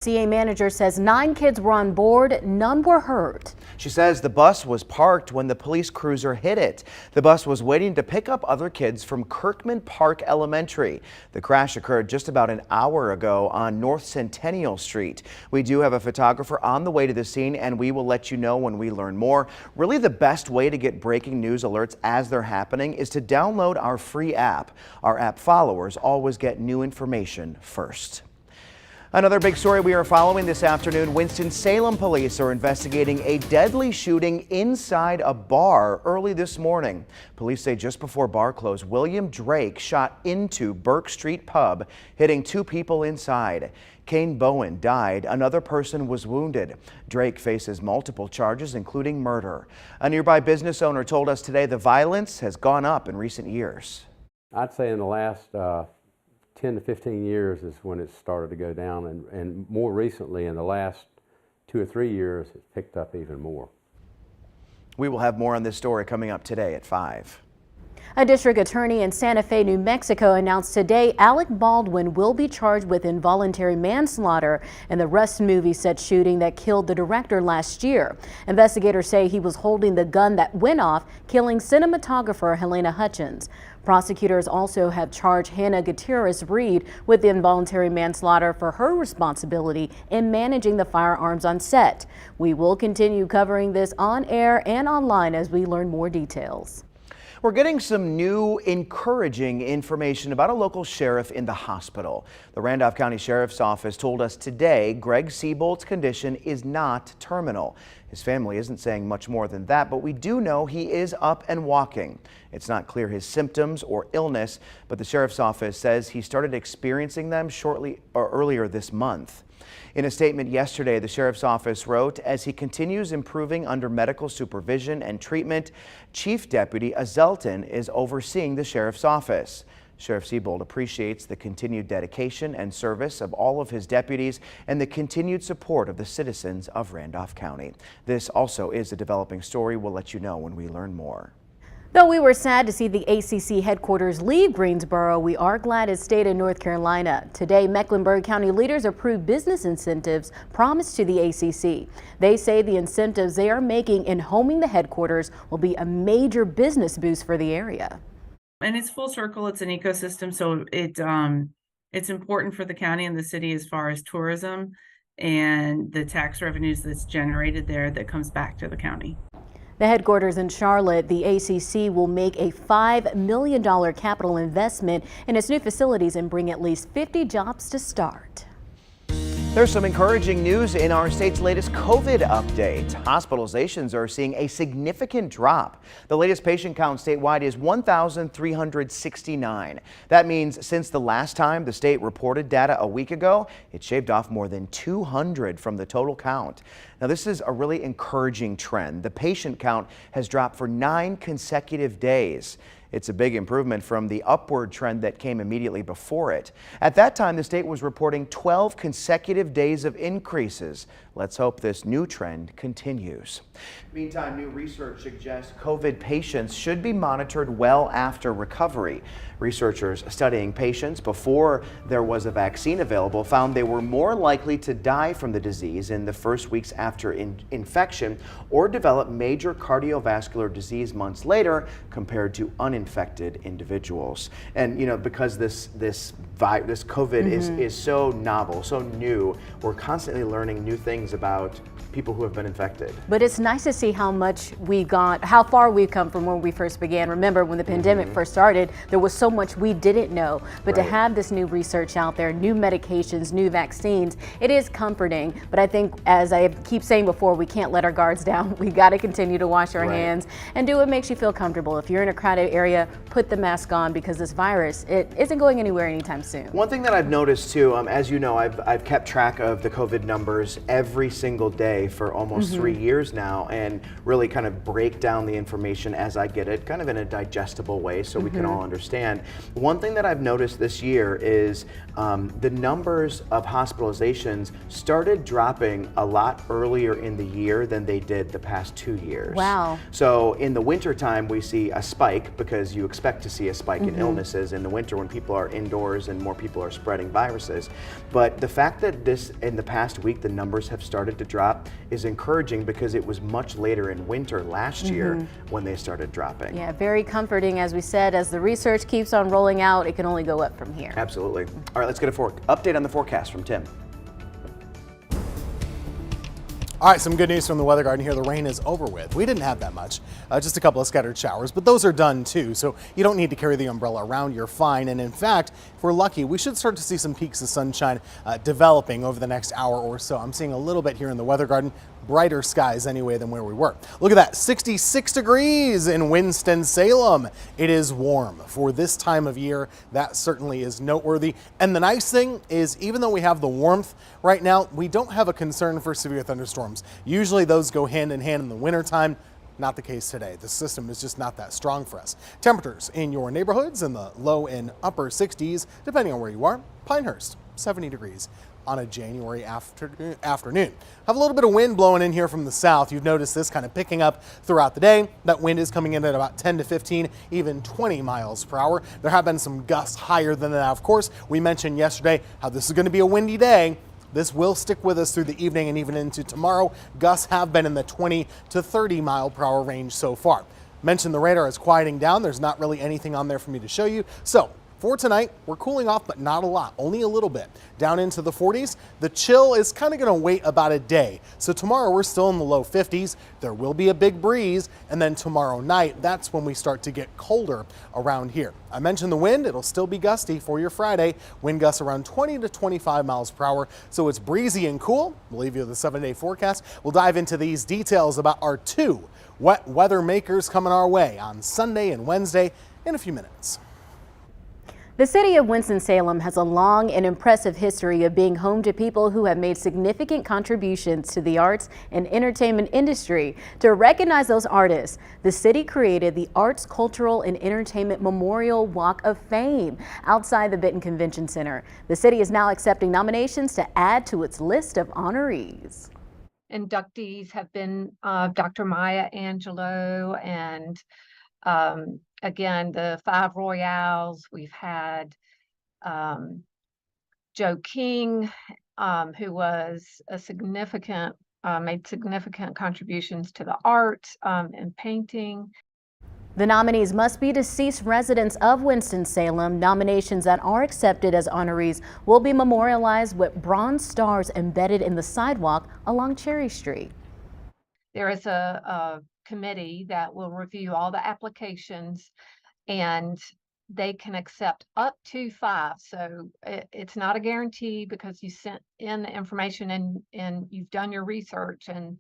CA manager says 9 kids were on board, none were hurt. She says the bus was parked when the police cruiser hit it. The bus was waiting to pick up other kids from Kirkman Park Elementary. The crash occurred just about an hour ago on North Centennial Street. We do have a photographer on the way to the scene, and we will let you know when we learn more. Really, the best way to get breaking news alerts as they're happening is to download our free app. Our app followers always get new information first. Another big story we are following this afternoon, Winston-Salem police are investigating a deadly shooting inside a bar early this morning. Police say just before bar close, William Drake shot into Burke Street Pub, hitting 2 people inside. Kane Bowen died. Another person was wounded. Drake faces multiple charges, including murder. A nearby business owner told us today the violence has gone up in recent years. I'd say in the last 10 to 15 years is when it started to go down, and more recently in the last 2 or 3 years it's picked up even more. We will have more on this story coming up today at 5. A district attorney in Santa Fe, New Mexico announced today Alec Baldwin will be charged with involuntary manslaughter in the Rust movie set shooting that killed the director last year. Investigators say he was holding the gun that went off, killing cinematographer Helena Hutchins. Prosecutors also have charged Hannah Gutierrez-Reed with involuntary manslaughter for her responsibility in managing the firearms on set. We will continue covering this on air and online as we learn more details. We're getting some new encouraging information about a local sheriff in the hospital. The Randolph County Sheriff's Office told us today Greg Seabolt's condition is not terminal. His family isn't saying much more than that, but we do know he is up and walking. It's not clear his symptoms or illness, but the Sheriff's Office says he started experiencing them earlier this month. In a statement yesterday, the Sheriff's Office wrote, as he continues improving under medical supervision and treatment, Chief Deputy Azelton is overseeing the Sheriff's Office. Sheriff Seabolt appreciates the continued dedication and service of all of his deputies and the continued support of the citizens of Randolph County. This also is a developing story. We'll let you know when we learn more. Though we were sad to see the ACC headquarters leave Greensboro, we are glad it stayed in North Carolina. Today, Mecklenburg County leaders approved business incentives promised to the ACC. They say the incentives they are making in homing the headquarters will be a major business boost for the area. And it's full circle. It's an ecosystem, so it's important for the county and the city as far as tourism and the tax revenues that's generated there that comes back to the county. The headquarters in Charlotte, the ACC will make a $5 million capital investment in its new facilities and bring at least 50 jobs to start. There's some encouraging news in our state's latest COVID update. Hospitalizations are seeing a significant drop. The latest patient count statewide is 1,369. That means since the last time the state reported data a week ago, it shaved off more than 200 from the total count. Now, this is a really encouraging trend. The patient count has dropped for 9 consecutive days. It's a big improvement from the upward trend that came immediately before it. At that time, the state was reporting 12 consecutive days of increases. Let's hope this new trend continues. Meantime, new research suggests COVID patients should be monitored well after recovery. Researchers studying patients before there was a vaccine available found they were more likely to die from the disease in the first weeks after infection or develop major cardiovascular disease months later compared to uninfected individuals. And you know, because this COVID is so novel, so new, we're constantly learning new things about people who have been infected. But it's nice to see how far we've come from when we first began. Remember, when the pandemic first started, there was so much we didn't know. But to have this new research out there, new medications, new vaccines, it is comforting. But I think, as I keep saying before, we can't let our guards down. We got to continue to wash our hands and do what makes you feel comfortable. If you're in a crowded area, put the mask on, because this virus, it isn't going anywhere anytime soon. One thing that I've noticed too, as you know, I've kept track of the COVID numbers every single day for almost 3 years now, and really kind of break down the information as I get it, kind of in a digestible way so we can all understand. One thing that I've noticed this year is the numbers of hospitalizations started dropping a lot earlier in the year than they did the past 2 years. Wow. So in the winter time, we see a spike because you expect expect to see a spike in illnesses in the winter when people are indoors and more people are spreading viruses. But the fact that in the past week the numbers have started to drop is encouraging, because it was much later in winter last year when they started dropping. Yeah, very comforting, as we said. As the research keeps on rolling out, it can only go up from here. Absolutely. All right, let's get a update on the forecast from Tim. All right, some good news from the Weather Garden here. The rain is over with. We didn't have that much, just a couple of scattered showers, but those are done too, so you don't need to carry the umbrella around. You're fine. And in fact, if we're lucky, we should start to see some peaks of sunshine developing over the next hour or so. I'm seeing a little bit here in the Weather Garden. Brighter skies anyway than where we were. Look at that, 66 degrees in Winston-Salem. It is warm for this time of year. That certainly is noteworthy. And the nice thing is, even though we have the warmth right now, we don't have a concern for severe thunderstorms. Usually those go hand in hand in the wintertime. Not the case today. The system is just not that strong for us. Temperatures in your neighborhoods in the low and upper 60s, depending on where you are. Pinehurst, 70 degrees on a January afternoon. Have a little bit of wind blowing in here from the south. You've noticed this kind of picking up throughout the day. That wind is coming in at about 10 to 15, even 20 miles per hour. There have been some gusts higher than that. Of course, we mentioned yesterday how this is going to be a windy day. This will stick with us through the evening and even into tomorrow. Gusts have been in the 20 to 30 mile per hour range so far. Mentioned the radar is quieting down. There's not really anything on there for me to show you. So for tonight, we're cooling off, but not a lot, only a little bit. Down into the 40s. The chill is kind of going to wait about a day. So tomorrow we're still in the low 50s. There will be a big breeze, and then tomorrow night, that's when we start to get colder around here. I mentioned the wind. It'll still be gusty for your Friday. Wind gusts around 20 to 25 miles per hour. So it's breezy and cool. We'll leave you with a 7-day forecast. We'll dive into these details about our 2 wet weather makers coming our way on Sunday and Wednesday in a few minutes. The city of Winston-Salem has a long and impressive history of being home to people who have made significant contributions to the arts and entertainment industry. To recognize those artists, the city created the Arts, Cultural, and Entertainment Memorial Walk of Fame outside the Benton Convention Center. The city is now accepting nominations to add to its list of honorees. Inductees have been Dr. Maya Angelou and again, the 5 Royales. We've had Joe King, who was a made significant contributions to the arts and painting. The nominees must be deceased residents of Winston-Salem. Nominations that are accepted as honorees will be memorialized with bronze stars embedded in the sidewalk along Cherry Street. There is a committee that will review all the applications, and they can accept up to 5. So it's not a guarantee, because you sent in the information and you've done your research, and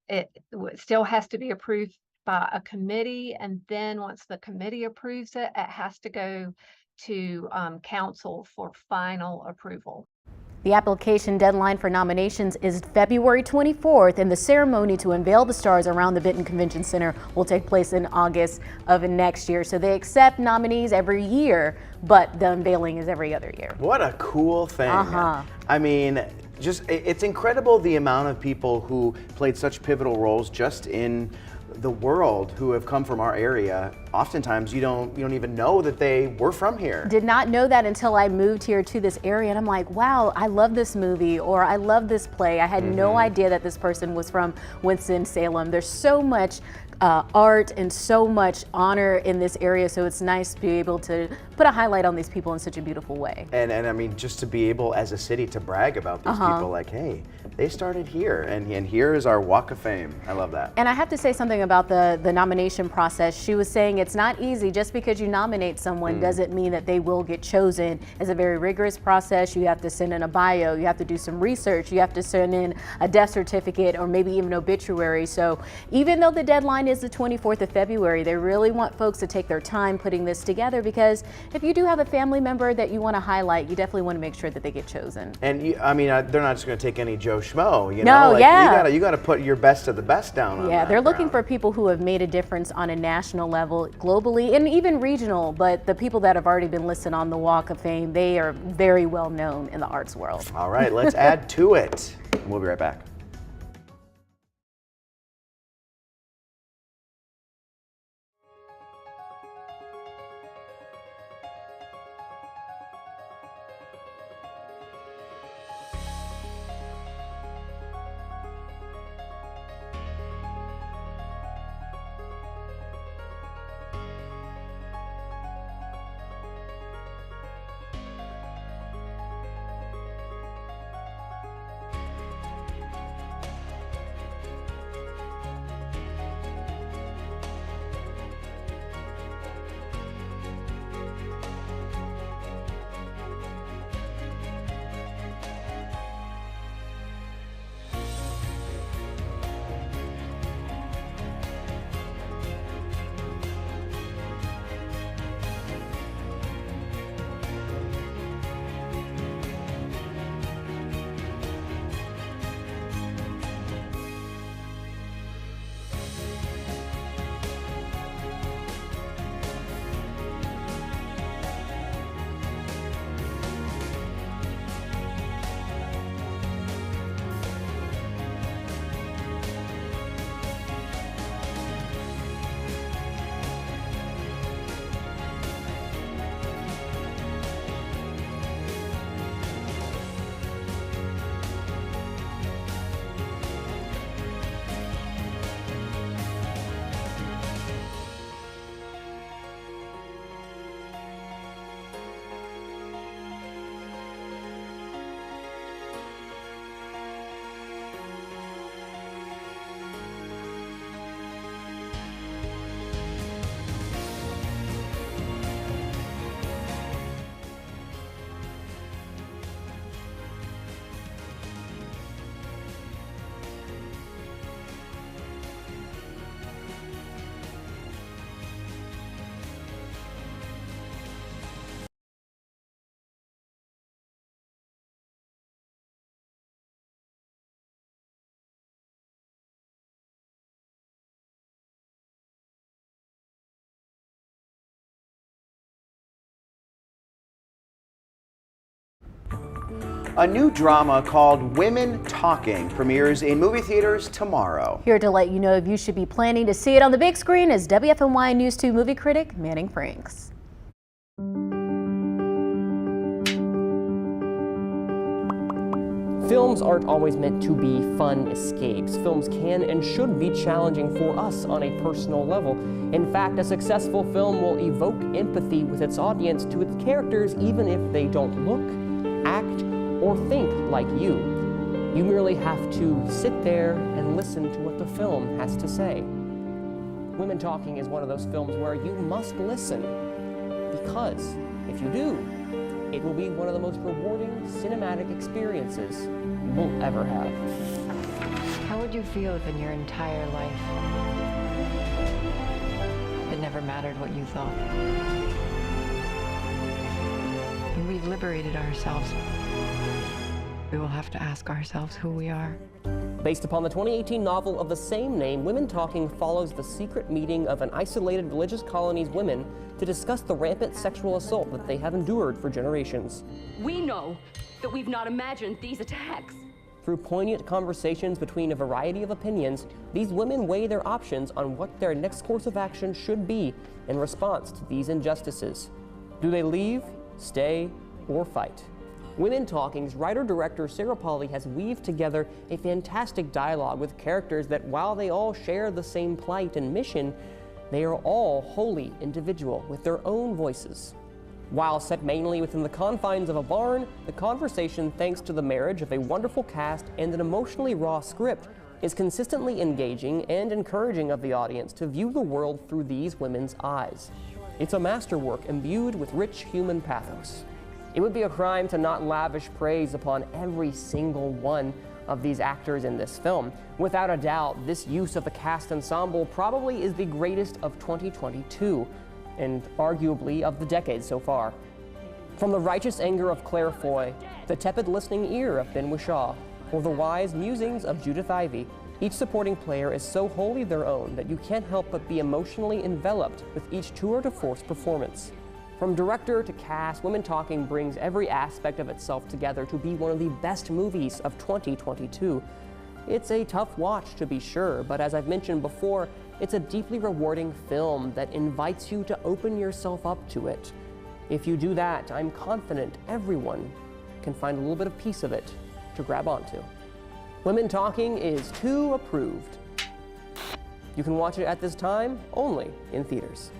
it still has to be approved by a committee. And then once the committee approves it, it has to go to council for final approval. The application deadline for nominations is February 24th, and the ceremony to unveil the stars around the Benton Convention Center will take place in August of next year. So they accept nominees every year, but the unveiling is every other year. What a cool thing. I mean, it's incredible the amount of people who played such pivotal roles just in the world who have come from our area. Oftentimes you don't even know that they were from here. Did not know that until I moved here to this area, and I'm like, wow, I love this movie, or I love this play. I had no idea that this person was from Winston-Salem. There's so much art and so much honor in this area, so it's nice to be able to put a highlight on these people in such a beautiful way. And I mean, just to be able as a city to brag about these people, like, hey, they started here, and here is our Walk of Fame. I love that. And I have to say something about the nomination process. She was saying it's not easy. Just because you nominate someone doesn't mean that they will get chosen. It's a very rigorous process. You have to send in a bio, you have to do some research, you have to send in a death certificate or maybe even obituary. So even though the deadline is the 24th of February, they really want folks to take their time putting this together, because if you do have a family member that you want to highlight, you definitely want to make sure that they get chosen. And I mean, they're not just going to take any Joe Schmo, you know? No, like, yeah. You got to put your best of the best down on that they're looking ground. for people who have made a difference on a national level, globally, and even regional. But the people that have already been listed on the Walk of Fame, they are very well known in the arts world. All right, let's add to it. We'll be right back. A new drama called Women Talking premieres in movie theaters tomorrow. Here to let you know if you should be planning to see it on the big screen is WFMY News 2 movie critic Manning Franks. Films aren't always meant to be fun escapes. Films can and should be challenging for us on a personal level. In fact, a successful film will evoke empathy with its audience to its characters even if they don't look, act, or think like you. You merely have to sit there and listen to what the film has to say. Women Talking is one of those films where you must listen, because if you do, it will be one of the most rewarding cinematic experiences you will ever have. How would you feel if in your entire life it never mattered what you thought? When we've liberated ourselves, we will have to ask ourselves who we are. Based upon the 2018 novel of the same name, Women Talking follows the secret meeting of an isolated religious colony's women to discuss the rampant sexual assault that they have endured for generations. We know that we've not imagined these attacks. Through poignant conversations between a variety of opinions, these women weigh their options on what their next course of action should be in response to these injustices. Do they leave, stay, or fight? Women Talking's writer-director Sarah Polley has weaved together a fantastic dialogue with characters that, while they all share the same plight and mission, they are all wholly individual with their own voices. While set mainly within the confines of a barn, the conversation, thanks to the marriage of a wonderful cast and an emotionally raw script, is consistently engaging and encouraging of the audience to view the world through these women's eyes. It's a masterwork imbued with rich human pathos. It would be a crime to not lavish praise upon every single one of these actors in this film. Without a doubt, this use of the cast ensemble probably is the greatest of 2022, and arguably of the decade so far. From the righteous anger of Claire Foy, the tepid listening ear of Ben Whishaw, or the wise musings of Judith Ivey, each supporting player is so wholly their own that you can't help but be emotionally enveloped with each tour de force performance. From director to cast, Women Talking brings every aspect of itself together to be one of the best movies of 2022. It's a tough watch, to be sure, but as I've mentioned before, it's a deeply rewarding film that invites you to open yourself up to it. If you do that, I'm confident everyone can find a little bit of piece of it to grab onto. Women Talking is 2 approved. You can watch it at this time only in theaters.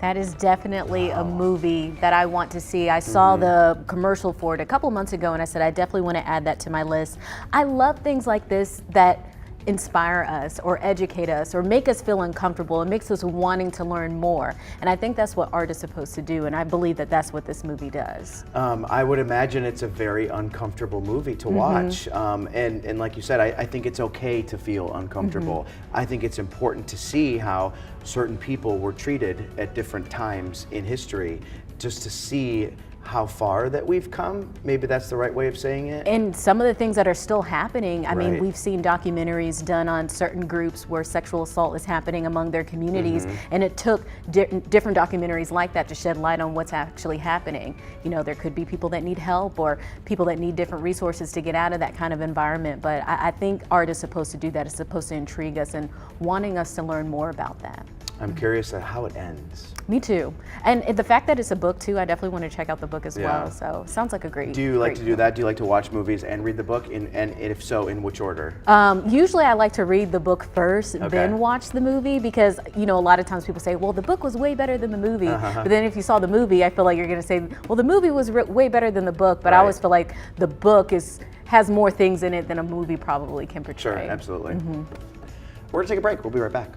That is definitely a movie that I want to see. I saw the commercial for it a couple months ago and I said I definitely want to add that to my list. I love things like this that inspire us or educate us or make us feel uncomfortable. It makes us wanting to learn more. And I think that's what art is supposed to do, and I believe that that's what this movie does. I would imagine it's a very uncomfortable movie to watch. And like you said, I think it's okay to feel uncomfortable. I think it's important to see how certain people were treated at different times in history, just to see how far that we've come. Maybe that's the right way of saying it. And some of the things that are still happening. I mean, we've seen documentaries done on certain groups where sexual assault is happening among their communities, and it took different documentaries like that to shed light on what's actually happening. You know, there could be people that need help or people that need different resources to get out of that kind of environment, but I think art is supposed to do that. It's supposed to intrigue us and wanting us to learn more about that. I'm curious at how it ends. Me too. And the fact that it's a book too, I definitely want to check out the book as well. So sounds like a great. Do you like to do that? Do you like to watch movies and read the book? And if so, in which order? Usually I like to read the book first, then watch the movie, because you know a lot of times people say, well, the book was way better than the movie. But then if you saw the movie, I feel like you're going to say, well, the movie was way better than the book. But I always feel like the book has more things in it than a movie probably can portray. Sure, absolutely. We're going to take a break. We'll be right back.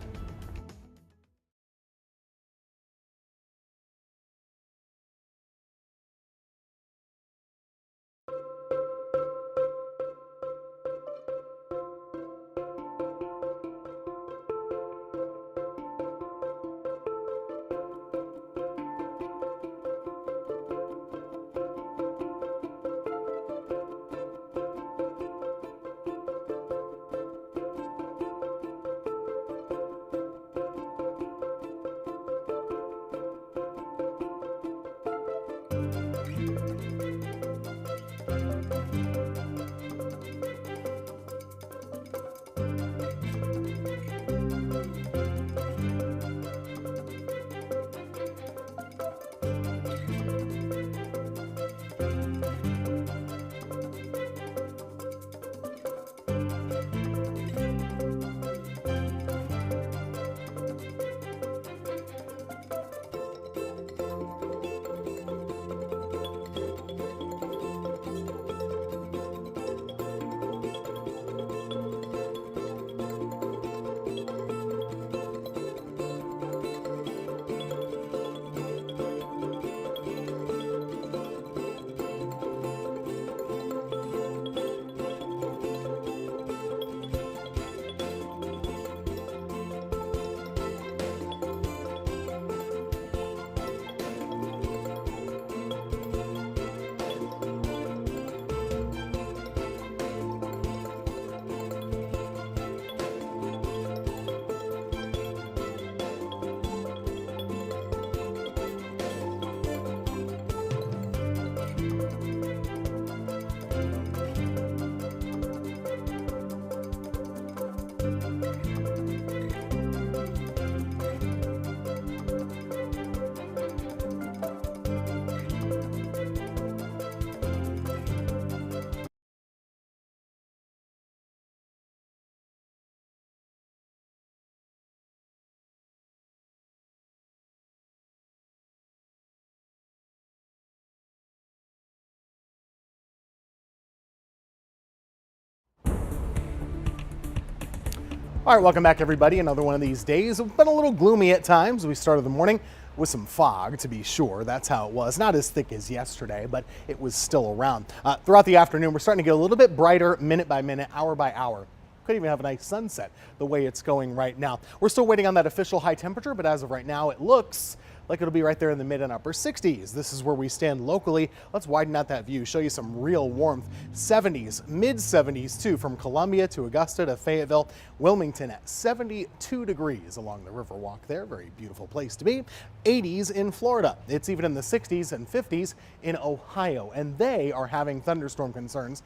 All right, welcome back, everybody. Another one of these days. It's been a little gloomy at times. We started the morning with some fog, to be sure. That's how it was. Not as thick as yesterday, but it was still around. Throughout the afternoon, we're starting to get a little bit brighter minute by minute, hour by hour. Could even have a nice sunset the way it's going right now. We're still waiting on that official high temperature, but as of right now, it looks like it'll be right there in the mid and upper 60s. This is where we stand locally. Let's widen out that view, show you some real warmth. 70s, mid 70s too, from Columbia to Augusta to Fayetteville. Wilmington at 72 degrees along the Riverwalk there. Very beautiful place to be. 80s in Florida. It's even in the 60s and 50s in Ohio, and they are having thunderstorm concerns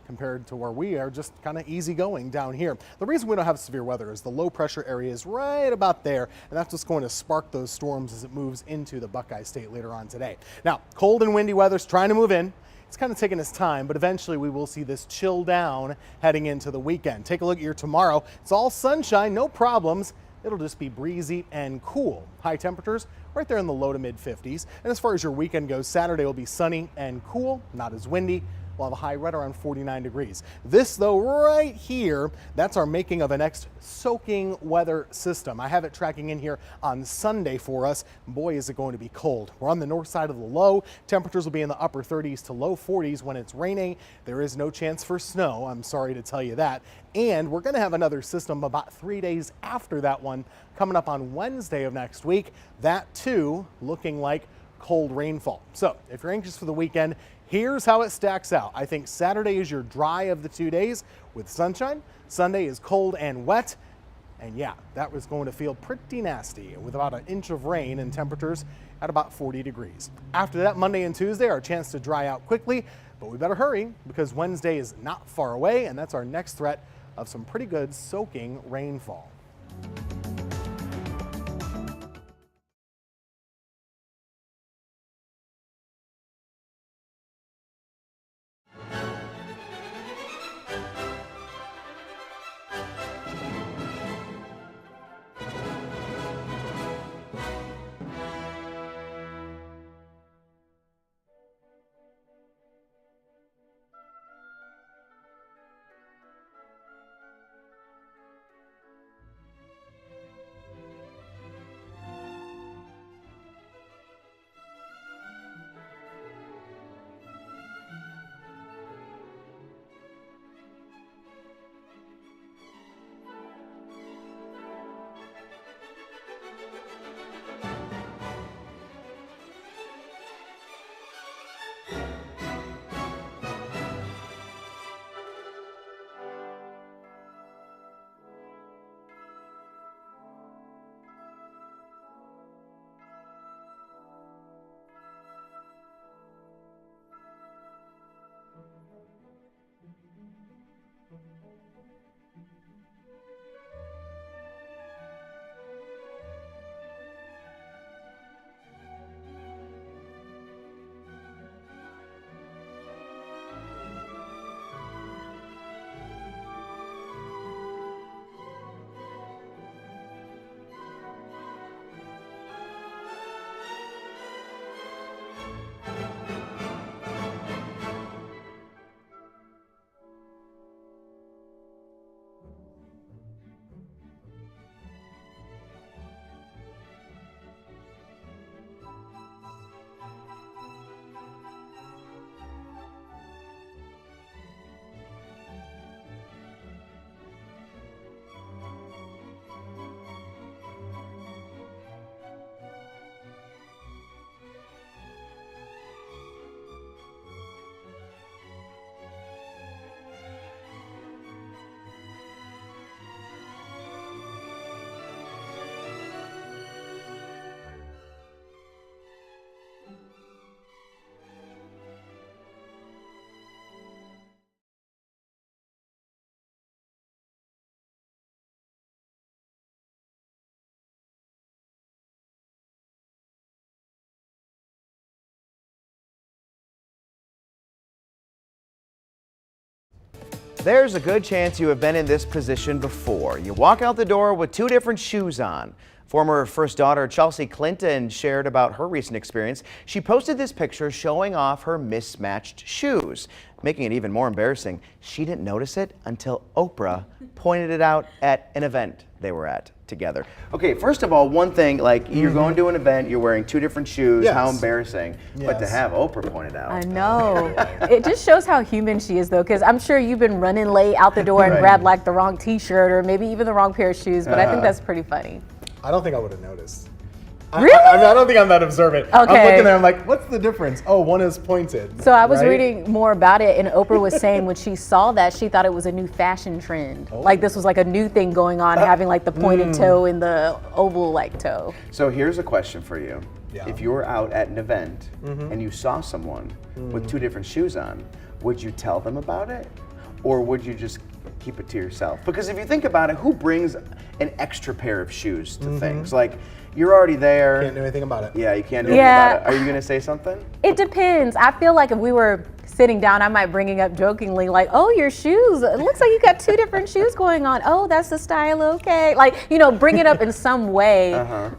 compared to where we are just kind of easygoing down here. The reason we don't have severe weather is the low pressure area is right about there, and that's what's going to spark those storms as it moves into the Buckeye State later on today. Now, cold and windy weather's trying to move in. It's kind of taking its time, but eventually we will see this chill down heading into the weekend. Take a look at your tomorrow. It's all sunshine, no problems. It'll just be breezy and cool. High temperatures right there in the low to mid 50s. And as far as your weekend goes, Saturday will be sunny and cool, not as windy. We'll have a high right around 49 degrees. This, though, right here, that's our making of a next soaking weather system. I have it tracking in here on Sunday for us. Boy, is it going to be cold. We're on the north side of the low. Temperatures will be in the upper 30s to low 40s when it's raining. There is no chance for snow. I'm sorry to tell you that. And we're going to have another system about 3 days after that one coming up on Wednesday of next week. That, too, looking like cold rainfall. So if you're anxious for the weekend, here's how it stacks out. I think Saturday is your dry of the 2 days with sunshine. Sunday is cold and wet. And yeah, that was going to feel pretty nasty with about an inch of rain and temperatures at about 40 degrees. After that, Monday and Tuesday are a chance to dry out quickly, but we better hurry because Wednesday is not far away, and that's our next threat of some pretty good soaking rainfall. There's a good chance you have been in this position before. You walk out the door with two different shoes on. Former first daughter Chelsea Clinton shared about her recent experience. She posted this picture showing off her mismatched shoes, making it even more embarrassing. She didn't notice it until Oprah pointed it out at an event they were at together. Okay, first of all, one thing, like you're going to an event, you're wearing 2 different shoes, Yes. how embarrassing. But to Yes. have Oprah point it out. I know. It just shows how human she is, though, because I'm sure you've been running late out the door and Right. grabbed like the wrong T-shirt or maybe even the wrong pair of shoes. But I think that's pretty funny. I don't think I would have noticed. Really? I don't think I'm that observant. I'm Okay. looking there, I'm like, what's the difference? Oh, one is pointed. So I was right? reading more about it, and Oprah was saying when she saw that, she thought it was a new fashion trend. Like this was like a new thing going on, having like the pointed toe and the oval like toe. So here's a question for you. Yeah. If you were out at an event and you saw someone with 2 different shoes on, would you tell them about it? Or would you just keep it to yourself? Because if you think about it, who brings an extra pair of shoes to things? Like, you're already there. Can't do anything about it. Yeah, you can't do anything Yeah. about it. Are you gonna say something? It depends. I feel like if we were sitting down, I might bring it up jokingly, like, "Oh, your shoes. It looks like you got 2 different shoes going on. Oh, that's the style. Okay." Like, you know, bring it up in some way.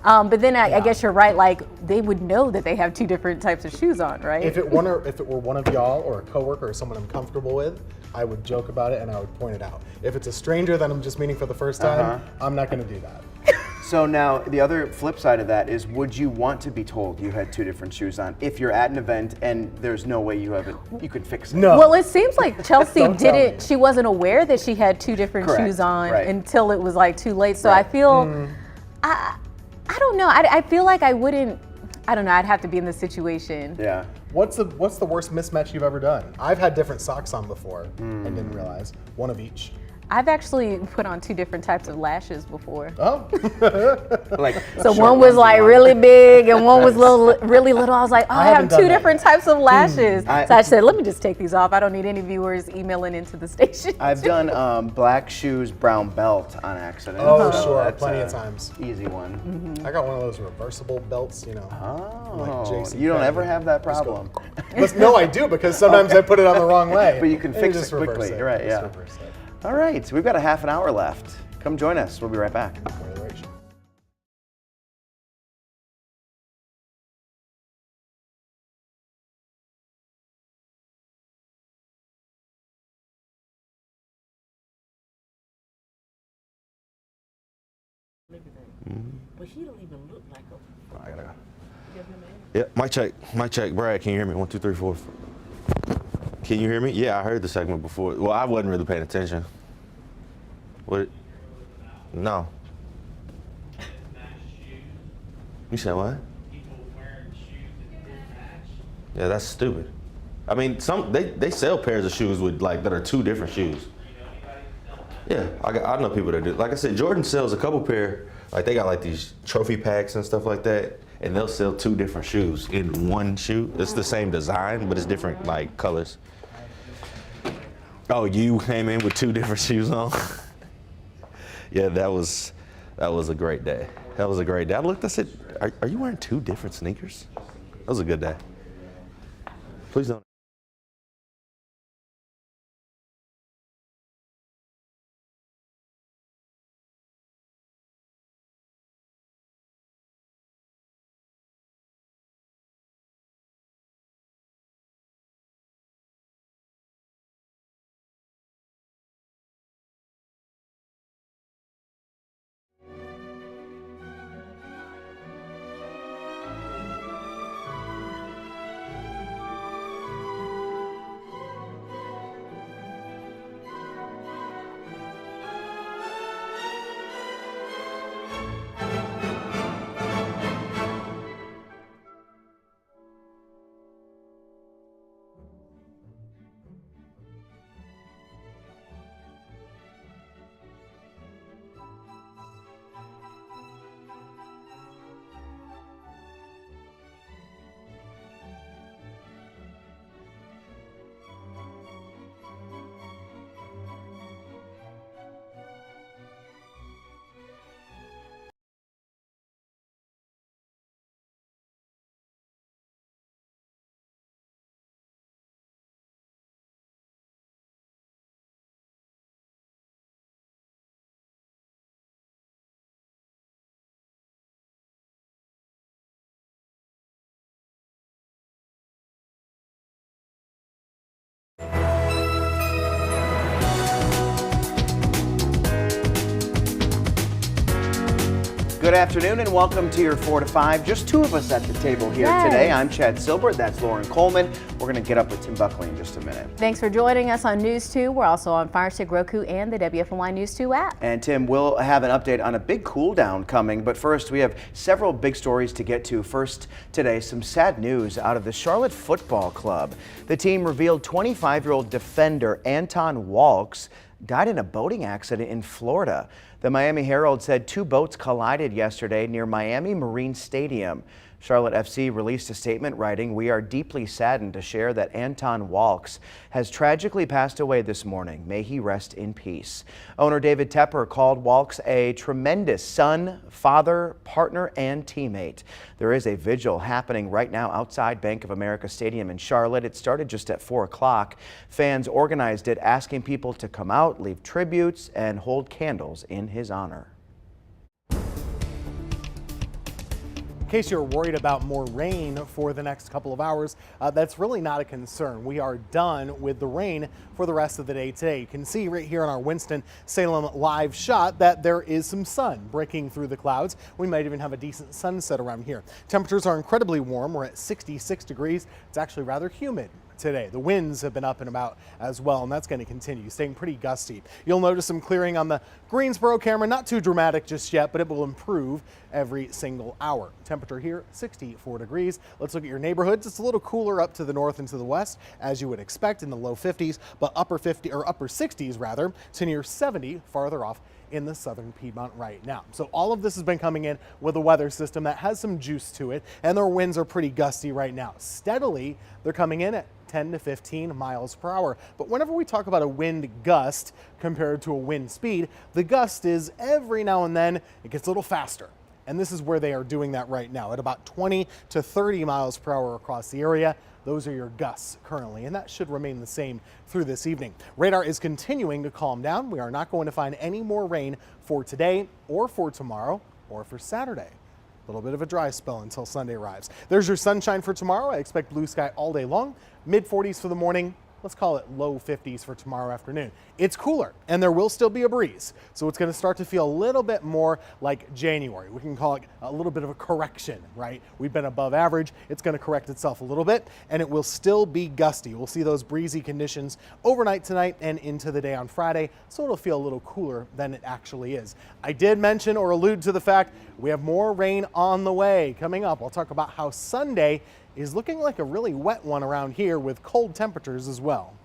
But then I guess you're right. Like, they would know that they have 2 different types of shoes on, right? If it were one of y'all or a coworker or someone I'm comfortable with, I would joke about it and I would point it out. If it's a stranger that I'm just meeting for the first time, I'm not going to do that. So now the other flip side of that is, would you want to be told you had 2 different shoes on if you're at an event and there's no way you could fix it? No. Well, it seems like Chelsea Don't tell me. she wasn't aware that she had 2 different Correct, shoes on right. until it was like too late. So Right. I feel, I don't know. I feel like I wouldn't, I don't know. I'd have to be in the situation. Yeah. What's the worst mismatch you've ever done? I've had different socks on before and didn't realize. One of each. I've actually put on 2 different types of lashes before. Oh. Like, So short one was ones like and really big and one was really little. I was like, oh, I have haven't done 2 that different yet. types of lashes. I- So I said, let me just take these off. I don't need any viewers emailing into the station. I've done black shoes, brown belt on accident. Oh, so sure. that's Plenty a of times. Easy one. I got one of those reversible belts, you know. Oh, Like Jason you don't Freddy. ever have that Just go- problem. But no, I do, because sometimes I put it on the wrong way. But you can And fix just it reverse quickly. it. You're right, Just yeah. reverse it. All right, so we've got a half an hour left. Come join us. We'll be right back. Where the ratio. But he don't even look like a. I gotta go. Yeah, mic check. Brad, can you hear me? 1, 2, 3, 4. Can you hear me? Yeah, I heard the segment before. Well, I wasn't really paying attention. What? No. You said what? Yeah, that's stupid. I mean, they sell pairs of shoes with like that are 2 different shoes. Yeah, I know people that do. Like I said, Jordan sells a couple pair. Like they got like these trophy packs and stuff like that, and they'll sell 2 different shoes in one shoe. It's the same design, but it's different like colors. Oh, you came in with 2 different shoes on? Yeah, that was a great day. That was a great day. I looked, I said, are you wearing 2 different sneakers? That was a good day. Please don't. Good afternoon and welcome to your 4 to 5. Just two of us at the table here today. I'm Chad Silbert, that's Lauren Coleman. We're going to get up with Tim Buckley in just a minute. Thanks for joining us on News 2. We're also on Fire Stick, Roku, and the WFMY News 2 app. And Tim, we'll have an update on a big cool down coming, but first we have several big stories to get to. First today, some sad news out of the Charlotte Football Club. The team revealed 25-year-old defender Anton Walkes died in a boating accident in Florida. The Miami Herald said two boats collided yesterday near Miami Marine Stadium. Charlotte FC released a statement writing, "We are deeply saddened to share that Anton Walkes has tragically passed away this morning. May he rest in peace." Owner David Tepper called Walkes a tremendous son, father, partner, and teammate. There is a vigil happening right now outside Bank of America Stadium in Charlotte. It started just at 4 o'clock. Fans organized it, asking people to come out, leave tributes, and hold candles in his honor. In case you're worried about more rain for the next couple of hours, that's really not a concern. We are done with the rain for the rest of the day today. You can see right here on our Winston-Salem live shot that there is some sun breaking through the clouds. We might even have a decent sunset around here. Temperatures are incredibly warm. We're at 66 degrees. It's actually rather humid today. The winds have been up and about as well, and that's going to continue, staying pretty gusty. You'll notice some clearing on the Greensboro camera, not too dramatic just yet, but it will improve every single hour. Temperature here, 64 degrees. Let's look at your neighborhoods. It's a little cooler up to the north and to the west, as you would expect, in the low 50s, but upper 60s rather, to near 70 farther off in the southern Piedmont right now. So all of this has been coming in with a weather system that has some juice to it, and their winds are pretty gusty right now. Steadily, they're coming in at 10 to 15 miles per hour. But whenever we talk about a wind gust compared to a wind speed, the gust is every now and then it gets a little faster. And this is where they are doing that right now at about 20 to 30 miles per hour across the area. Those are your gusts currently, and that should remain the same through this evening. Radar is continuing to calm down. We are not going to find any more rain for today or for tomorrow or for Saturday. A little bit of a dry spell until Sunday arrives. There's your sunshine for tomorrow. I expect blue sky all day long. Mid-40s for the morning. Let's call it low 50s for tomorrow afternoon. It's cooler and there will still be a breeze. So it's going to start to feel a little bit more like January. We can call it a little bit of a correction, right? We've been above average. It's going to correct itself a little bit and it will still be gusty. We'll see those breezy conditions overnight tonight and into the day on Friday. So it'll feel a little cooler than it actually is. I did mention or allude to the fact we have more rain on the way coming up. I'll talk about how Sunday is looking like a really wet one around here with cold temperatures as well.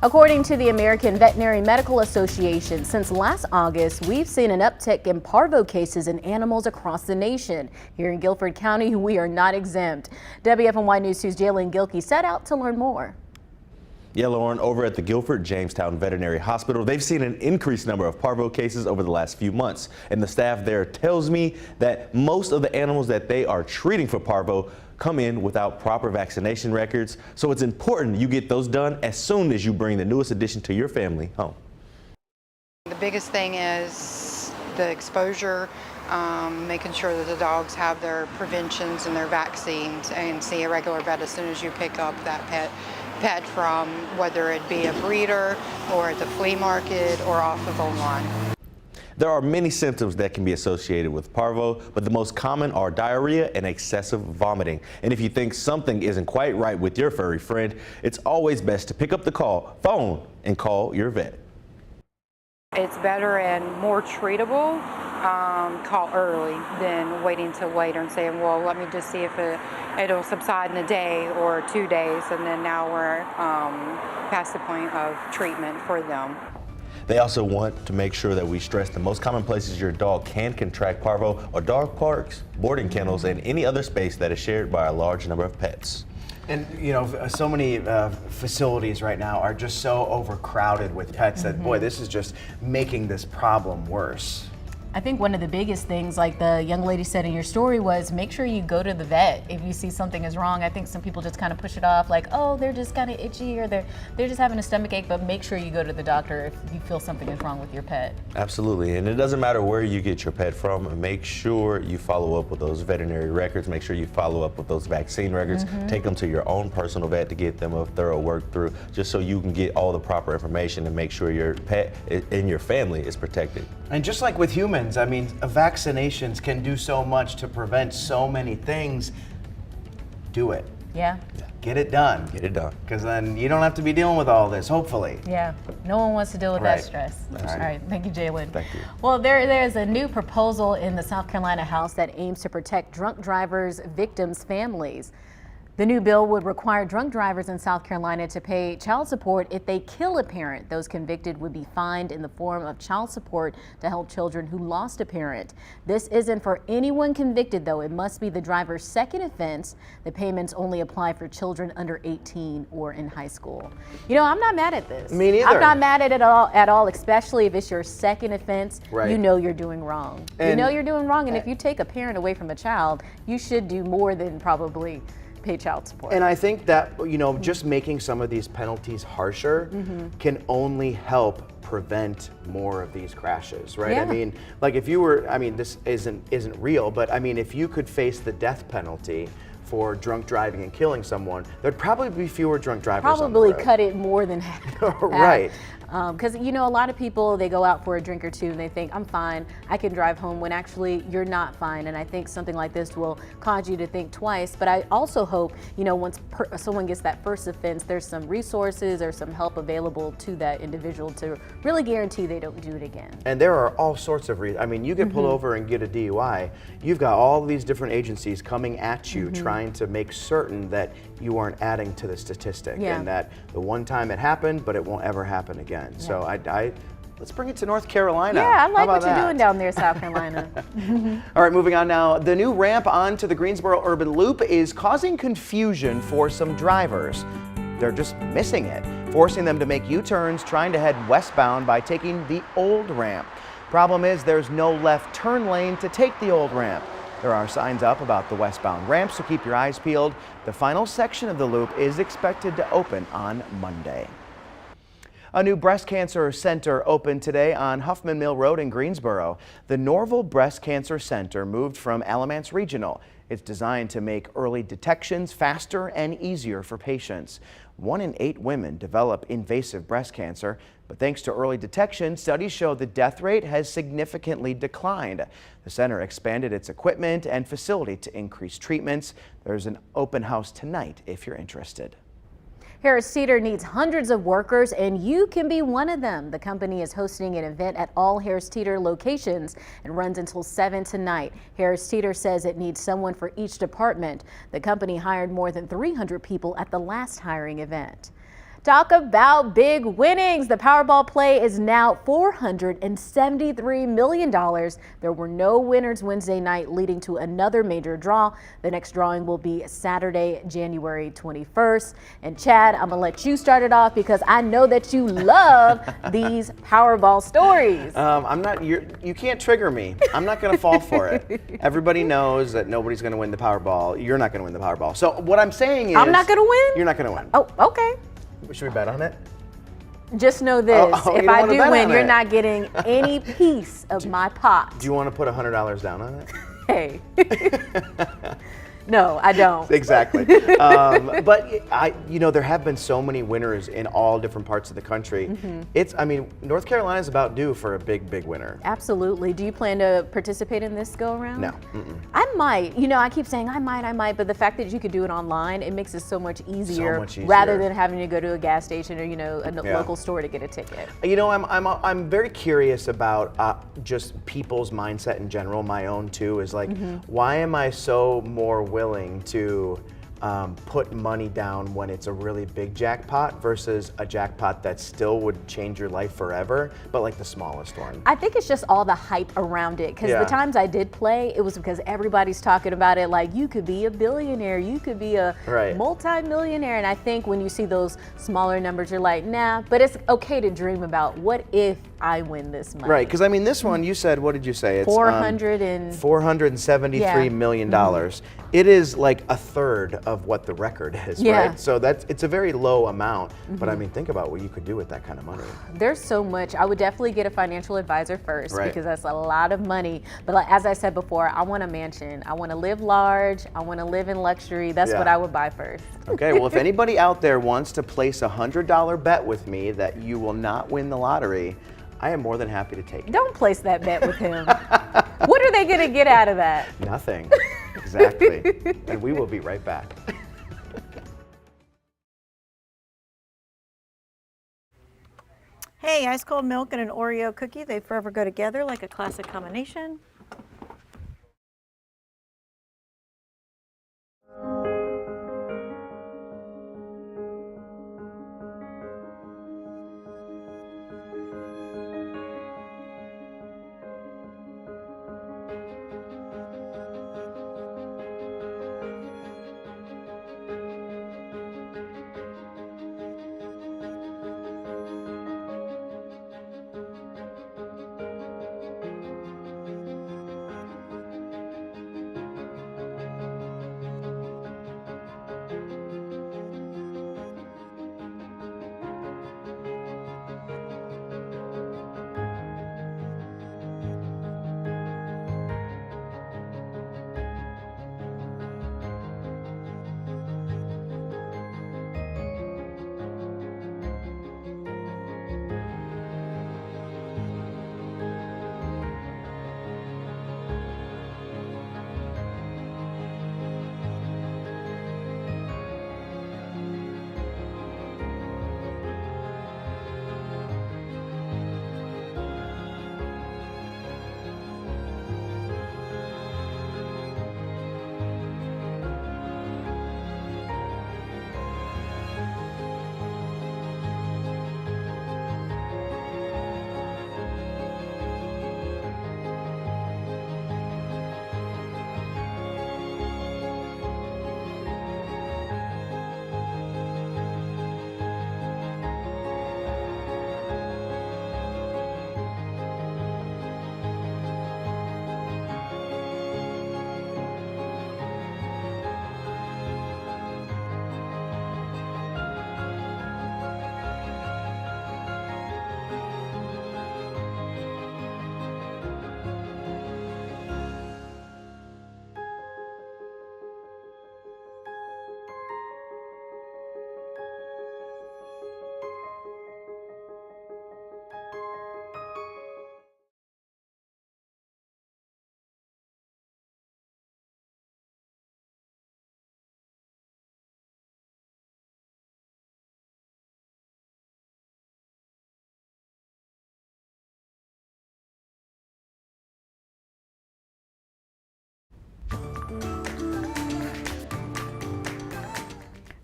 According to the American Veterinary Medical Association, since last August, we've seen an uptick in parvo cases in animals across the nation. Here in Guilford County, we are not exempt. WFMY News 2's Jalen Gilkey set out to learn more. Yeah, Lauren, over at the Guilford Jamestown Veterinary Hospital, they've seen an increased number of parvo cases over the last few months. And the staff there tells me that most of the animals that they are treating for parvo come in without proper vaccination records. So it's important you get those done as soon as you bring the newest addition to your family home. The biggest thing is the exposure, making sure that the dogs have their preventions and their vaccines, and see a regular vet as soon as you pick up that pet from, whether it be a breeder or at the flea market or off of online. There are many symptoms that can be associated with parvo, but the most common are diarrhea and excessive vomiting. And if you think something isn't quite right with your furry friend, it's always best to pick up the phone and call your vet. It's better and more treatable, call early than waiting till later and saying, well, let me just see if it'll subside in a day or 2 days, and then now we're past the point of treatment for them. They also want to make sure that we stress the most common places your dog can contract parvo are dog parks, boarding kennels, and any other space that is shared by a large number of pets. And you know, so many facilities right now are just so overcrowded with pets that, boy, this is just making this problem worse. I think one of the biggest things, like the young lady said in your story, was make sure you go to the vet if you see something is wrong. I think some people just kind of push it off like, oh, they're just kind of itchy or they're just having a stomach ache, but make sure you go to the doctor if you feel something is wrong with your pet. Absolutely, and it doesn't matter where you get your pet from. Make sure you follow up with those veterinary records. Make sure you follow up with those vaccine records. Take them to your own personal vet to get them a thorough work through, just so you can get all the proper information and make sure your pet and your family is protected. And just like with humans, I mean, vaccinations can do so much to prevent so many things. Do it. Yeah. Get it done. Get it done. Because then you don't have to be dealing with all this, hopefully. Yeah. No one wants to deal with Right. that stress. Absolutely. All right. Thank you, Jalen. Thank you. Well, there's a new proposal in the South Carolina House that aims to protect drunk drivers' victims' families. The new bill would require drunk drivers in South Carolina to pay child support if they kill a parent. Those convicted would be fined in the form of child support to help children who lost a parent. This isn't for anyone convicted, though. It must be the driver's second offense. The payments only apply for children under 18 or in high school. You know, I'm not mad at this. Me neither. I'm not mad at it at all, especially if it's your second offense. Right. You know you're doing wrong. You And- know you're doing wrong, and if you take a parent away from a child, you should do more than probably pay child support. And I think that, you know, just making some of these penalties harsher can only help prevent more of these crashes, right? I Yeah. mean, like if you were, I mean, this isn't real, but I mean, if you could face the death penalty for drunk driving and killing someone, there'd probably be fewer drunk drivers on the Probably road. cut it more than half. Right. Because, you know, a lot of people, they go out for a drink or two and they think, I'm fine, I can drive home, when actually you're not fine. And I think something like this will cause you to think twice. But I also hope, you know, once someone gets that first offense, there's some resources or some help available to that individual to really guarantee they don't do it again. And there are all sorts of reasons. I mean, you get pulled over and get a DUI, you've got all these different agencies coming at you trying to make certain that you aren't adding to the statistic and that the one time it happened, but it won't ever happen again. So let's bring it to North Carolina. Yeah, I How like about what you're that? doing down there, South Carolina. All right, moving on now. The new ramp onto the Greensboro Urban Loop is causing confusion for some drivers. They're just missing it, forcing them to make U-turns trying to head westbound by taking the old ramp. Problem is there's no left turn lane to take the old ramp. There are signs up about the westbound ramp, so keep your eyes peeled. The final section of the loop is expected to open on Monday. A new breast cancer center opened today on Huffman Mill Road in Greensboro. The Norville Breast Cancer Center moved from Alamance Regional. It's designed to make early detections faster and easier for patients. 1 in 8 women develop invasive breast cancer, but thanks to early detection, studies show the death rate has significantly declined. The center expanded its equipment and facility to increase treatments. There's an open house tonight if you're interested. Harris Teeter needs hundreds of workers, and you can be one of them. The company is hosting an event at all Harris Teeter locations and runs until 7 tonight. Harris Teeter says it needs someone for each department. The company hired more than 300 people at the last hiring event. Talk about big winnings. The Powerball play is now $473 million. There were no winners Wednesday night, leading to another major draw. The next drawing will be Saturday, January 21st. And Chad, I'm gonna let you start it off because I know that you love these Powerball stories. You can't trigger me. I'm not gonna fall for it. Everybody knows that nobody's gonna win the Powerball. You're not gonna win the Powerball. So what I'm saying is— I'm not gonna win? You're not gonna win. Oh, okay. Should we bet on it? Just know this, you if don't I wanna do bet win, on you're it. not getting any piece of my pot. Do you want to put $100 down on it? Hey. No, I don't. Exactly. But you know, there have been so many winners in all different parts of the country. I mean, North Carolina is about due for a big, big winner. Absolutely. Do you plan to participate in this go around? No. I might. You know, I keep saying I might, but the fact that you could do it online, it makes it so much easier, rather than having to go to a gas station or, you know, a local store to get a ticket. You know, I'm very curious about just people's mindset in general. My own too is like, why am I so more willing to put money down when it's a really big jackpot versus a jackpot that still would change your life forever, but like the smallest one? I think it's just all the hype around it, because the times I did play, it was because everybody's talking about it, like you could be a billionaire, you could be a multi-millionaire, and I think when you see those smaller numbers, you're like, nah, but it's okay to dream about what if I win this money. Right, because I mean, this one, you said, what did you say? It's $473 million. It is like a third of what the record is, right? So it's a very low amount, but I mean, think about what you could do with that kind of money. There's so much. I would definitely get a financial advisor first, because that's a lot of money. But like, as I said before, I want a mansion. I want to live large. I want to live in luxury. That's what I would buy first. Okay, well, if anybody out there wants to place a $100 bet with me that you will not win the lottery, I am more than happy to take it. Don't place that bet with him. What are they going to get out of that? Nothing. Exactly. And we will be right back. Hey, ice cold milk and an Oreo cookie, they forever go together like a classic combination.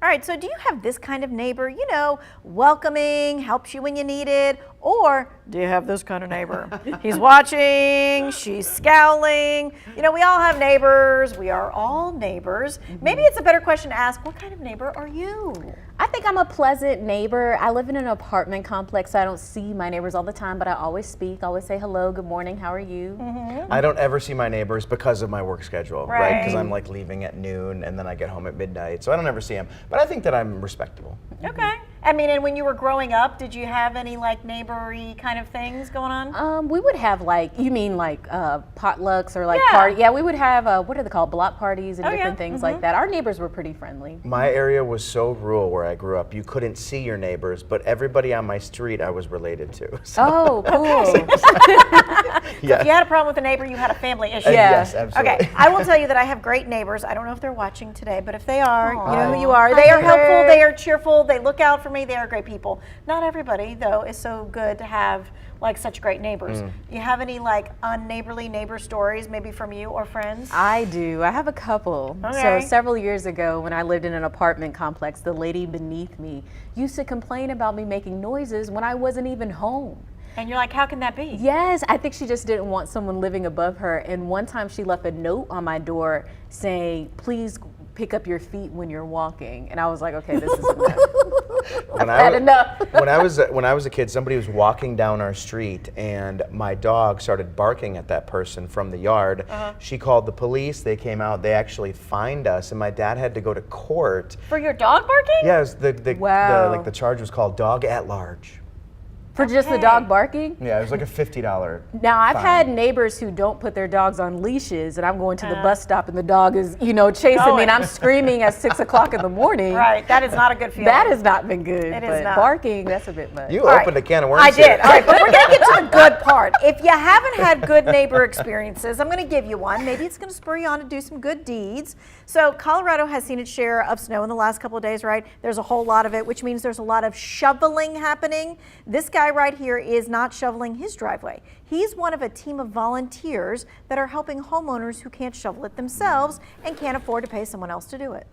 All right, so do you have this kind of neighbor, you know, welcoming, helps you when you need it, or do you have this kind of neighbor? He's watching, she's scowling. You know, we all have neighbors. We are all neighbors. Maybe it's a better question to ask, what kind of neighbor are you? I think I'm a pleasant neighbor. I live in an apartment complex, so I don't see my neighbors all the time, but I always speak, always say hello, good morning, how are you? I don't ever see my neighbors because of my work schedule, right? Because I'm like leaving at noon and then I get home at midnight, so I don't ever see them. But I think that I'm respectable. Okay. I mean, and when you were growing up, did you have any like neighbory kind of things going on? We would have like, you mean like potlucks or like party? Yeah, we would have, what are they called, block parties and different things like that. Our neighbors were pretty friendly. My area was so rural where I grew up, you couldn't see your neighbors, but everybody on my street I was related to. So. Oh, cool. So if you had a problem with a neighbor, you had a family issue. Yes, absolutely. Okay, I will tell you that I have great neighbors. I don't know if they're watching today, but if they are, you know who you are. They are helpful, they are cheerful, they look out for me, they are great people. Not everybody, though, is so good to have like such great neighbors. You have any like unneighborly neighbor stories, maybe from you or friends? I do. I have a couple. Okay. So several years ago when I lived in an apartment complex, the lady beneath me used to complain about me making noises when I wasn't even home. And you're like, how can that be? Yes, I think she just didn't want someone living above her. And one time she left a note on my door saying, please pick up your feet when you're walking. And I was like, okay, this is enough. When I was a kid, somebody was walking down our street and my dog started barking at that person from the yard. She called the police, they came out, they actually fined us, and my dad had to go to court. For your dog barking? Yes, the charge was called dog at large. For just the dog barking? Yeah, it was like a $50. Now, I've fine. had neighbors who don't put their dogs on leashes, and I'm going to the bus stop and the dog is, chasing me, and I'm screaming at 6 o'clock in the morning. Right, that is not a good feeling. That has not been good. It but is not. barking, that's a bit much. You opened a can of worms. I here. did. All right, but we're going to get to the good part. If you haven't had good neighbor experiences, I'm going to give you one. Maybe it's going to spur you on to do some good deeds. So Colorado has seen its share of snow in the last couple of days, right? There's a whole lot of it, which means there's a lot of shoveling happening. This guy right here is not shoveling his driveway. He's one of a team of volunteers that are helping homeowners who can't shovel it themselves and can't afford to pay someone else to do it.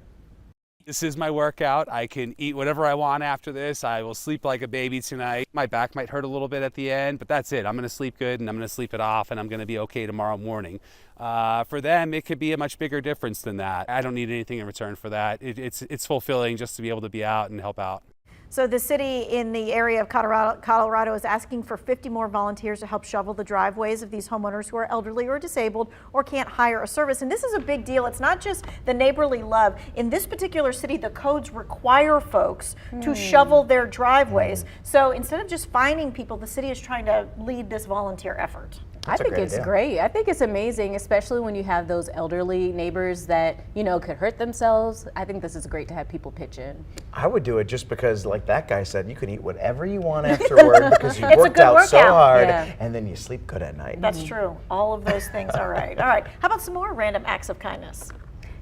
This is my workout. I can eat whatever I want after this. I will sleep like a baby tonight. My back might hurt a little bit at the end, but that's it. I'm going to sleep good and I'm going to sleep it off and I'm going to be okay tomorrow morning. For them, it could be a much bigger difference than that. I don't need anything in return for that. It's fulfilling just to be able to be out and help out. So the city in the area of Colorado is asking for 50 more volunteers to help shovel the driveways of these homeowners who are elderly or disabled or can't hire a service. And this is a big deal. It's not just the neighborly love. In this particular city, the codes require folks to shovel their driveways. So instead of just finding people, the city is trying to lead this volunteer effort. I think it's great. I think it's amazing, especially when you have those elderly neighbors that, could hurt themselves. I think this is great to have people pitch in. I would do it just because, like that guy said, you can eat whatever you want afterward because you worked out so hard and then you sleep good at night. That's true. All of those things are right. All right. How about some more random acts of kindness?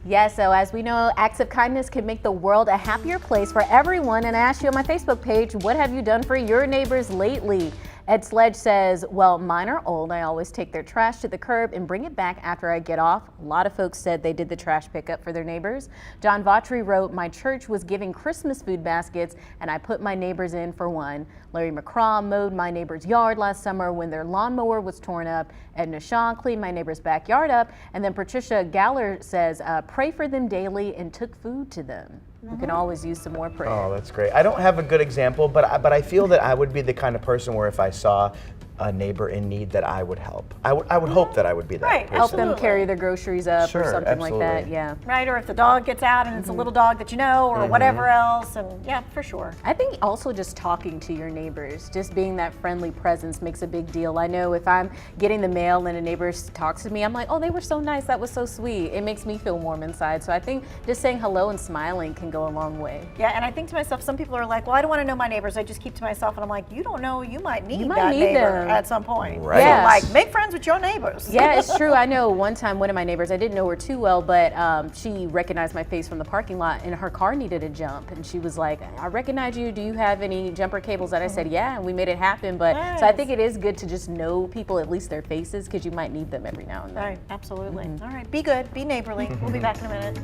Yeah, so as we know, acts of kindness can make the world a happier place for everyone. And I asked you on my Facebook page, what have you done for your neighbors lately? Ed Sledge says, well, mine are old. I always take their trash to the curb and bring it back after I get off. A lot of folks said they did the trash pickup for their neighbors. John Vautry wrote, my church was giving Christmas food baskets and I put my neighbors in for one. Larry McCraw mowed my neighbor's yard last summer when their lawnmower was torn up. Edna Shaw cleaned my neighbor's backyard up. And then Patricia Galler says, pray for them daily and took food to them. We can always use some more prayer. Oh, that's great. I don't have a good example, but I feel that I would be the kind of person where if I saw a neighbor in need that I would help. I would hope that I would be that person. Help them carry their groceries up or something like that, yeah. Right, or if the dog gets out and it's a little dog that you know or whatever else, and yeah, for sure. I think also just talking to your neighbors, just being that friendly presence makes a big deal. I know if I'm getting the mail and a neighbor talks to me, I'm like, oh, they were so nice, that was so sweet. It makes me feel warm inside. So I think just saying hello and smiling can go a long way. Yeah, and I think to myself, some people are like, well, I don't want to know my neighbors, I just keep to myself, and I'm like, you don't know, you might need that neighbor at some point. Right. Yeah. So like, make friends with your neighbors. Yeah, it's true. I know one time one of my neighbors, I didn't know her too well, but she recognized my face from the parking lot and her car needed a jump. And she was like, I recognize you. Do you have any jumper cables? And I said, yeah, and we made it happen. But so I think it is good to just know people, at least their faces, because you might need them every now and then. Right, absolutely. All right, be good, be neighborly. We'll be back in a minute.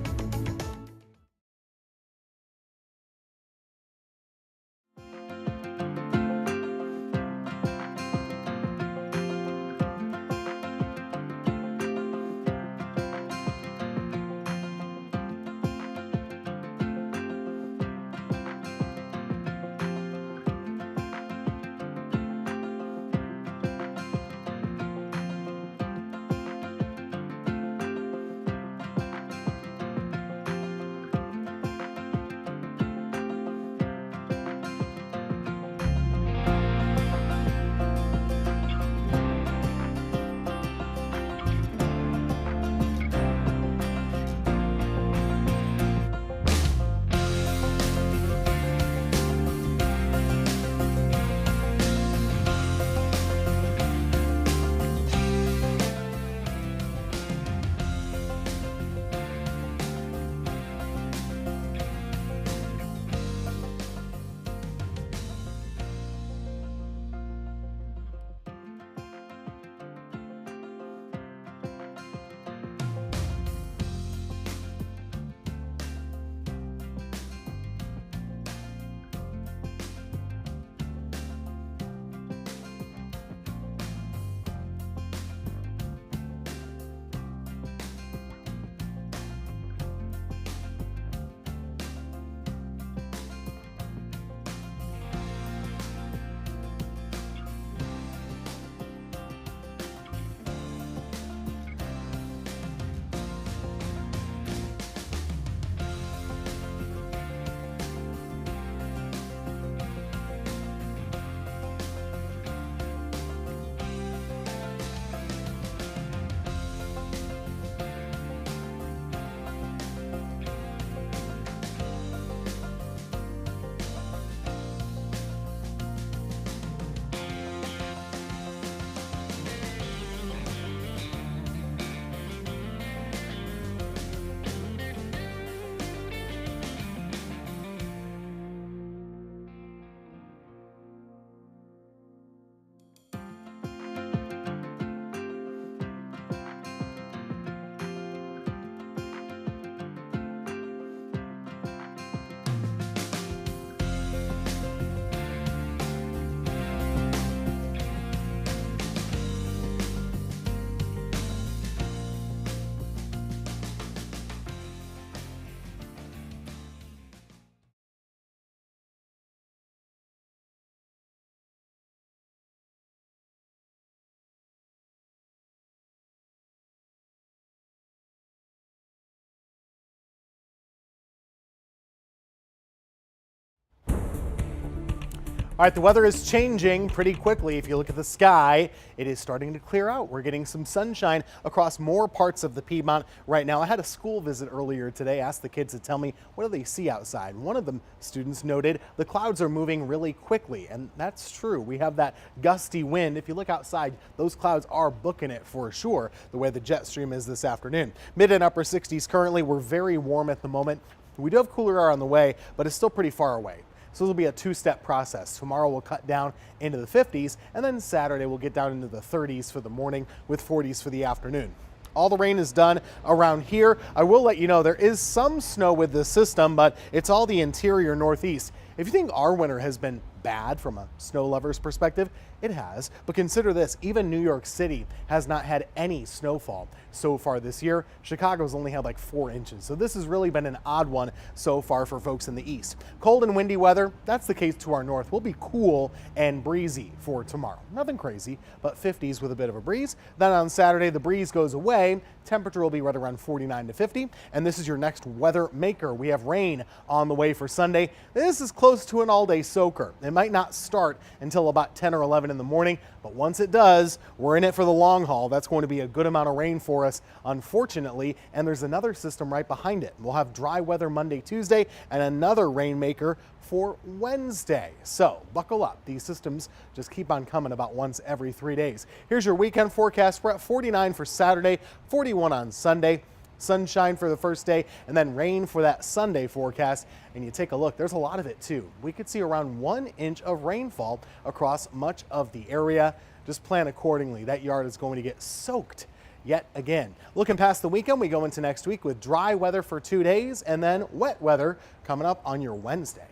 All right, the weather is changing pretty quickly. If you look at the sky, it is starting to clear out. We're getting some sunshine across more parts of the Piedmont right now. I had a school visit earlier today, asked the kids to tell me what do they see outside. One of the students noted the clouds are moving really quickly, and that's true. We have that gusty wind. If you look outside, those clouds are booking it for sure, the way the jet stream is this afternoon. Mid and upper 60s currently. We're very warm at the moment. We do have cooler air on the way, but it's still pretty far away. So this will be a two-step process. Tomorrow we'll cut down into the 50s, and then Saturday we'll get down into the 30s for the morning with 40s for the afternoon. All the rain is done around here. I will let you know there is some snow with this system, but it's all the interior northeast. If you think our winter has been bad from a snow lover's perspective, it has. But consider this, even New York City has not had any snowfall so far this year. Chicago's only had like 4 inches. So this has really been an odd one so far for folks in the east. Cold and windy weather, that's the case to our north. We'll be cool and breezy for tomorrow. Nothing crazy, but 50s with a bit of a breeze. Then on Saturday, the breeze goes away. Temperature will be right around 49 to 50. And this is your next weather maker. We have rain on the way for Sunday. This is close to an all-day soaker. It might not start until about 10 or 11 in the morning, but once it does, we're in it for the long haul. That's going to be a good amount of rain for us, unfortunately, and there's another system right behind it. We'll have dry weather Monday, Tuesday, and another rainmaker for Wednesday. So buckle up. These systems just keep on coming about once every 3 days. Here's your weekend forecast. We're at 49 for Saturday, 41 on Sunday. Sunshine for the first day, and then rain for that Sunday forecast. And you take a look, there's a lot of it too. We could see around 1 inch of rainfall across much of the area. Just plan accordingly. That yard is going to get soaked yet again. Looking past the weekend, we go into next week with dry weather for 2 days and then wet weather coming up on your Wednesday.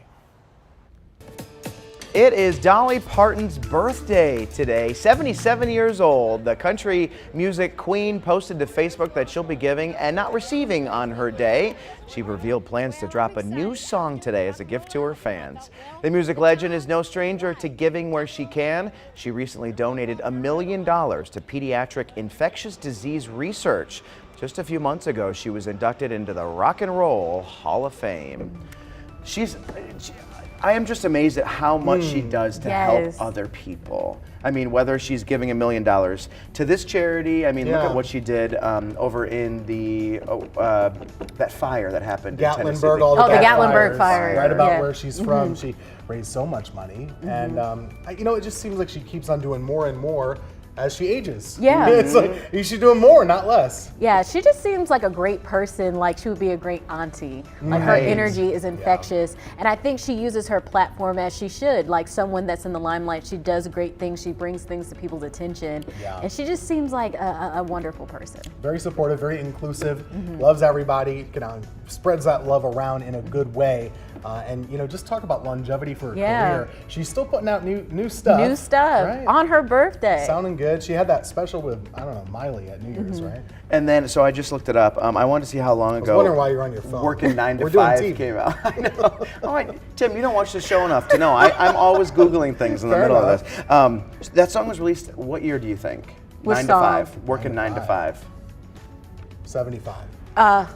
It is Dolly Parton's birthday today, 77 years old. The country music queen posted to Facebook that she'll be giving and not receiving on her day. She revealed plans to drop a new song today as a gift to her fans. The music legend is no stranger to giving where she can. She recently donated $1 million to pediatric infectious disease research. Just a few months ago, she was inducted into the Rock and Roll Hall of Fame. I am just amazed at how much she does to help other people. I mean, whether she's giving $1 million to this charity, I mean, look at what she did over in the that fire that happened in Tennessee. The Gatlinburg fire. Right about where she's from. She raised so much money. And, you know, it just seems like she keeps on doing more and more as she ages. Yeah. It's like she's doing more, not less. Yeah, she just seems like a great person, like she would be a great auntie. Like her energy is infectious. And I think she uses her platform as she should, like someone that's in the limelight. She does great things, she brings things to people's attention. And she just seems like a wonderful person. Very supportive, very inclusive, loves everybody, spreads that love around in a good way. And you know, just talk about longevity for her career. She's still putting out new stuff. New stuff right? on her birthday. Sounding good. She had that special with, I don't know, Miley at New Year's, right? And then, so I just looked it up. I wanted to see how long ago. I was wondering why you're on your phone. Working 9 to 5 came out. I know. Oh, Tim, you don't watch the show enough to know. I'm always Googling things in the middle of this. That song was released, what year do you think? Which 9 song? to 5. Working 9 to 5. 75.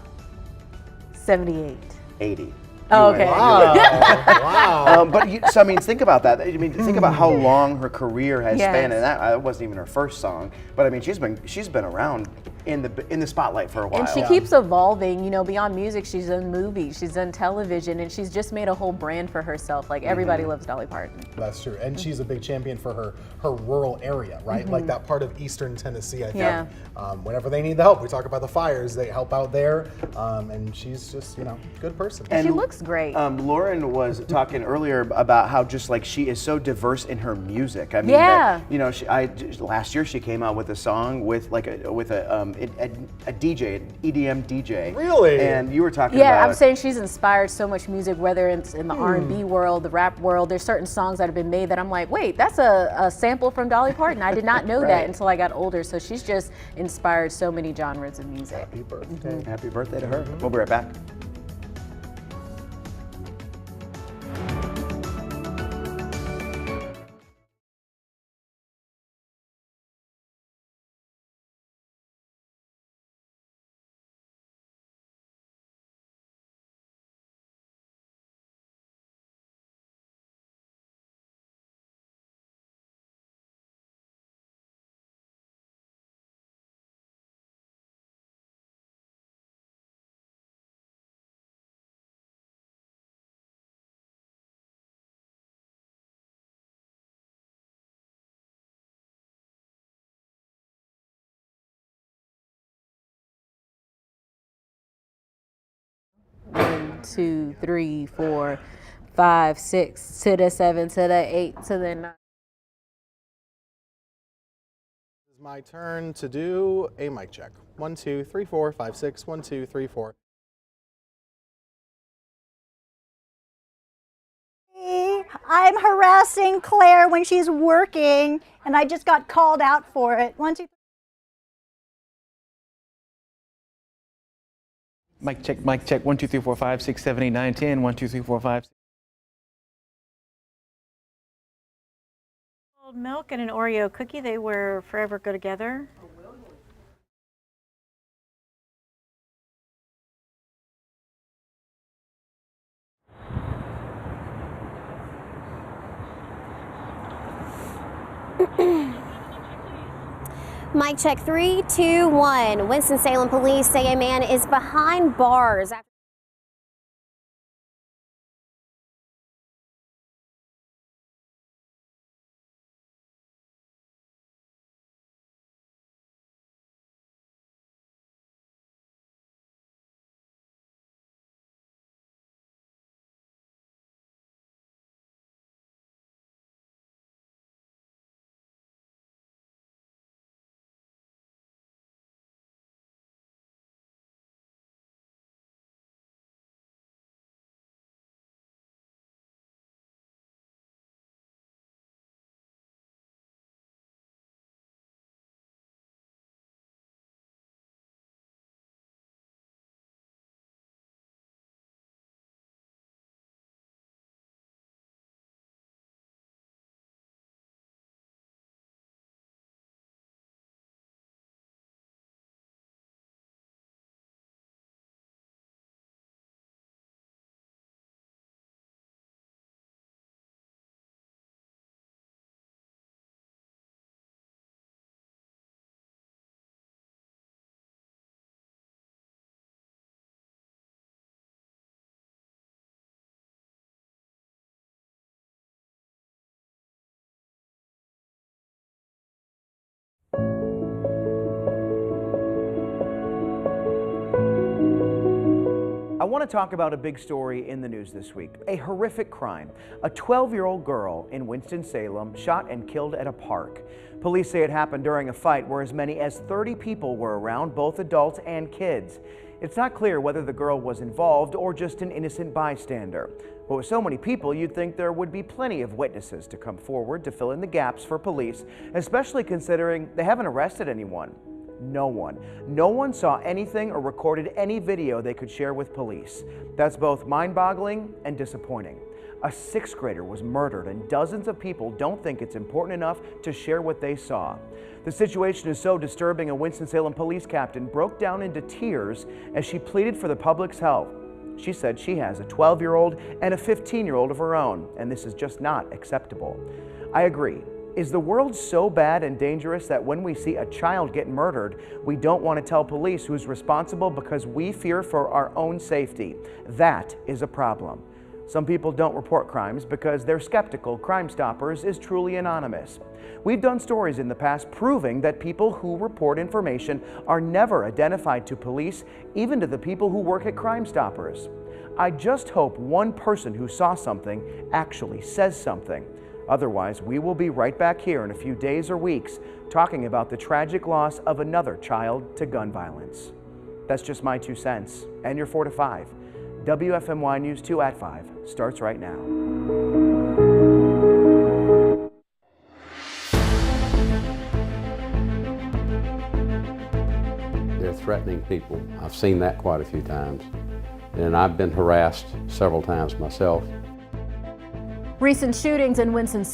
78. 80. Oh, okay. Wow. But so I mean, think about that. I mean, think about how long her career has spanned, and that wasn't even her first song. But I mean, she's been around in the spotlight for a while. And she keeps evolving. You know, beyond music, she's done movies, she's done television, and she's just made a whole brand for herself. Like everybody loves Dolly Parton. That's true, and she's a big champion for her rural area, right? Like that part of eastern Tennessee. I think whenever they need the help, we talk about the fires. They help out there, and she's just good person. And she looks great. Lauren was talking earlier about how just like she is so diverse in her music. I mean, last year she came out with a song with a DJ, an EDM DJ. Really? And you were talking about. about. I'm saying she's inspired so much music, whether it's in the R&B world, the rap world. There's certain songs that have been made that I'm like, wait, that's a sample from Dolly Parton. I did not know that until I got older. So she's just inspired so many genres of music. Happy birthday. Happy birthday to her. We'll be right back. 2, 3, 4, 5, 6 to the 7 to the 8 to the 9. It's my turn to do a mic check. 1, 2, 3, 4, 5, 6. 1, 2, 3, 4. I'm harassing Claire when she's working, and I just got called out for it. 1, 2. Mic check, mic check. 1, 2, 3, 4, 5, 6, 7, 8, 9, 10. 1, 2, 3, 4, 5. Milk and an Oreo cookie, they will forever go together. Mic check 3, 2, 1. Winston-Salem police say a man is behind bars. I want to talk about a big story in the news this week. A horrific crime. A 12-year-old girl in Winston-Salem shot and killed at a park. Police say it happened during a fight where as many as 30 people were around, both adults and kids. It's not clear whether the girl was involved or just an innocent bystander. But with so many people, you'd think there would be plenty of witnesses to come forward to fill in the gaps for police, especially considering they haven't arrested anyone. No one saw anything or recorded any video they could share with police. That's both mind-boggling and disappointing. A 6th grader was murdered and dozens of people don't think it's important enough to share what they saw. The situation is so disturbing, a Winston-Salem police captain broke down into tears as she pleaded for the public's help. She said she has a 12-year-old and a 15-year-old of her own, and this is just not acceptable. I agree. Is the world so bad and dangerous that when we see a child get murdered, we don't want to tell police who's responsible because we fear for our own safety? That is a problem. Some people don't report crimes because they're skeptical Crime Stoppers is truly anonymous. We've done stories in the past proving that people who report information are never identified to police, even to the people who work at Crime Stoppers. I just hope one person who saw something actually says something. Otherwise, we will be right back here in a few days or weeks talking about the tragic loss of another child to gun violence. That's just my 2 cents. And your 4 to 5. WFMY News 2 at 5 starts right now. They're threatening people. I've seen that quite a few times. And I've been harassed several times myself. Recent shootings in Winston-Salem